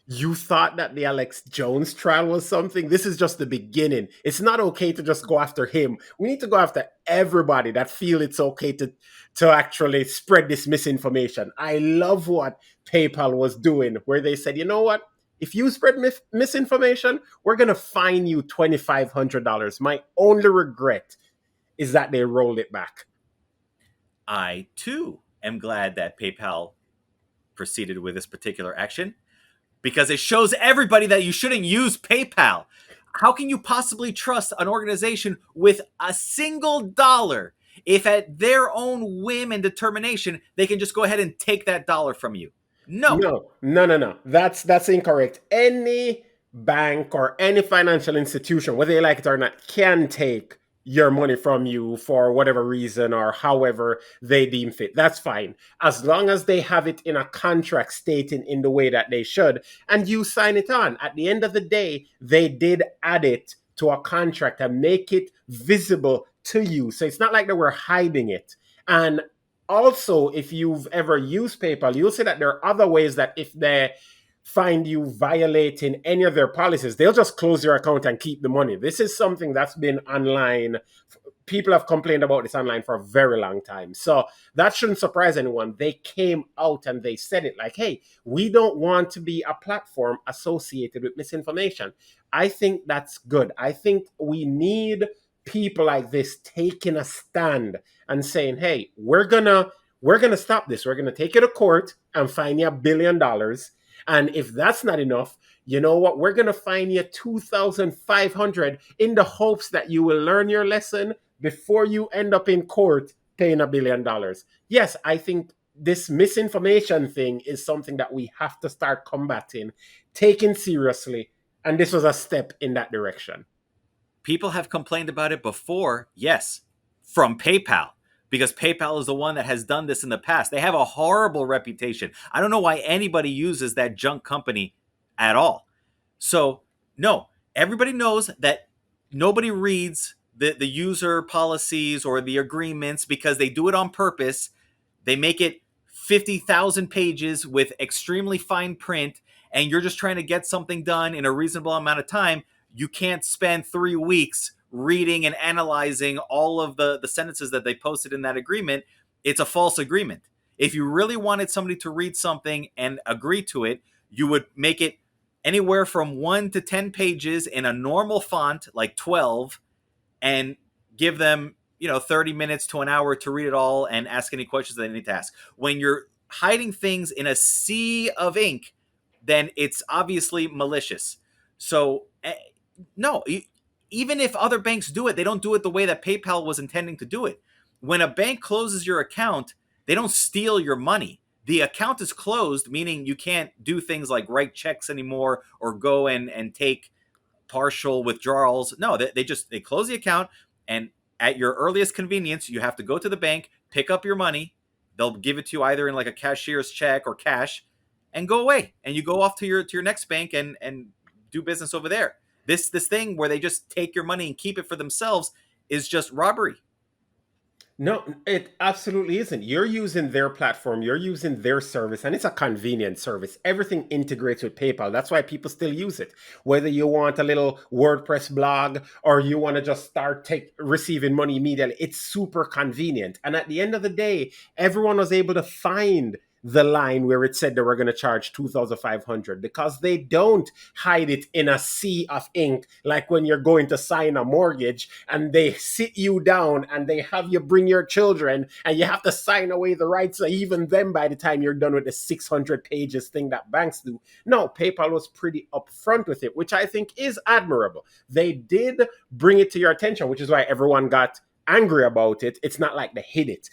You thought that the Alex Jones trial was something? This is just the beginning. It's not okay to just go after him. We need to go after everybody that feel it's okay to actually spread this misinformation. I love what PayPal was doing, where they said, you know what? If you spread misinformation, we're gonna fine you $2,500. My only regret is that they rolled it back. I too am glad that PayPal proceeded with this particular action because it shows everybody that you shouldn't use PayPal. How can you possibly trust an organization with a single dollar if at their own whim and determination they can just go ahead and take that dollar from you? No. No, no, no, no. That's incorrect. Any bank or any financial institution, whether you like it or not, can take your money from you for whatever reason or however they deem fit. That's fine. As long as they have it in a contract stating in the way that they should, and you sign it on. At the end of the day, they did add it to a contract and make it visible to you. So it's not like they were hiding it. And also, if you've ever used PayPal, you'll see that there are other ways that if they find you violating any of their policies, they'll just close your account and keep the money. This is something that's been online. People have complained about this online for a very long time. So that shouldn't surprise anyone. They came out and they said it like, hey, we don't want to be a platform associated with misinformation. I think that's good. I think we need people like this taking a stand and saying, hey, we're gonna stop this. We're gonna take you to court and fine you $1 billion. And if that's not enough, you know what? We're gonna fine you 2,500 in the hopes that you will learn your lesson before you end up in court paying $1 billion. Yes, I think this misinformation thing is something that we have to start combating, taking seriously, and this was a step in that direction. People have complained about it before, yes, from PayPal, because PayPal is the one that has done this in the past. They have a horrible reputation. I don't know why anybody uses that junk company at all. So, no, everybody knows that nobody reads the user policies or the agreements because they do it on purpose. They make it 50,000 pages with extremely fine print, and you're just trying to get something done in a reasonable amount of time. You can't spend 3 weeks reading and analyzing all of the sentences that they posted in that agreement. It's a false agreement. If you really wanted somebody to read something and agree to it, you would make it anywhere from 1 to 10 pages in a normal font, like 12, and give them 30 minutes to an hour to read it all and ask any questions that they need to ask. When you're hiding things in a sea of ink, then it's obviously malicious. So no, even if other banks do it, they don't do it the way that PayPal was intending to do it. When a bank closes your account, they don't steal your money. The account is closed, meaning you can't do things like write checks anymore or go and take partial withdrawals. No, they close the account, and at your earliest convenience, you have to go to the bank, pick up your money. They'll give it to you either in like a cashier's check or cash, and go away. And you go off to your next bank and do business over there. This thing where they just take your money and keep it for themselves is just robbery. No, it absolutely isn't. You're using their platform, you're using their service, and it's a convenient service. Everything integrates with PayPal. That's why people still use it. Whether you want a little WordPress blog or you want to just start receiving money immediately, it's super convenient. And at the end of the day, everyone was able to find the line where it said they were going to charge 2,500 because they don't hide it in a sea of ink like when you're going to sign a mortgage and they sit you down and they have you bring your children and you have to sign away the rights of even them by the time you're done with the 600 pages thing that banks do. No, PayPal was pretty upfront with it, which I think is admirable. They did bring it to your attention, which is why everyone got angry about it. It's not like they hid it.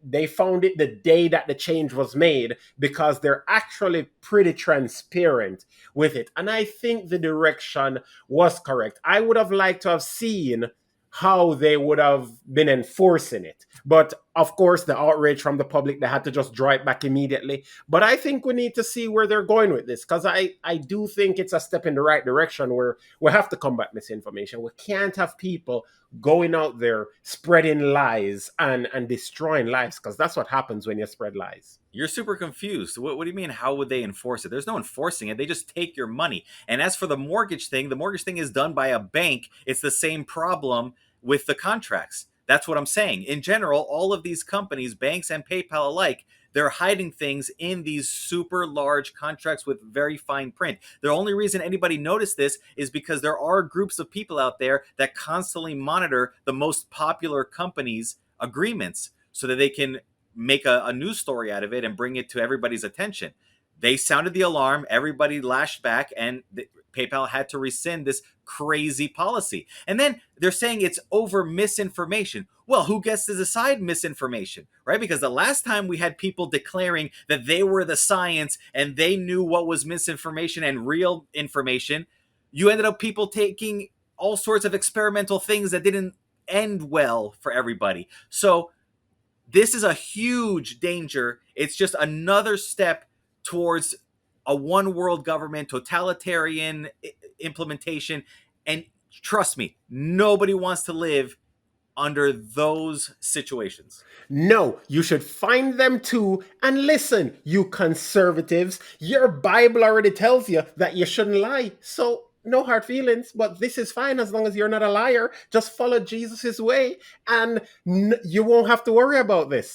They found it the day that the change was made because they're actually pretty transparent with it. And I think the direction was correct. I would have liked to have seen how they would have been enforcing it. But Of course, the outrage from the public, they had to just draw it back immediately. But I think we need to see where they're going with this, because I do think it's a step in the right direction where we have to combat misinformation. We can't have people going out there spreading lies and destroying lives, because that's what happens when you spread lies. You're super confused. What do you mean? How would they enforce it? There's no enforcing it. They just take your money. And as for the mortgage thing is done by a bank. It's the same problem with the contracts. That's what I'm saying. In general, all of these companies, banks and PayPal alike, they're hiding things in these super large contracts with very fine print. The only reason anybody noticed this is because there are groups of people out there that constantly monitor the most popular companies' agreements so that they can make a news story out of it and bring it to everybody's attention. They sounded the alarm, everybody lashed back, and PayPal had to rescind this crazy policy. And then they're saying it's over misinformation. Well, who gets to decide misinformation, right? Because the last time we had people declaring that they were the science and they knew what was misinformation and real information, you ended up people taking all sorts of experimental things that didn't end well for everybody. So this is a huge danger. It's just another step towards a one world government, totalitarian implementation. And trust me, nobody wants to live under those situations. No, you should find them too. And listen, you conservatives, your Bible already tells you that you shouldn't lie. So, no hard feelings, but this is fine as long as you're not a liar. Just follow Jesus' way and you won't have to worry about this.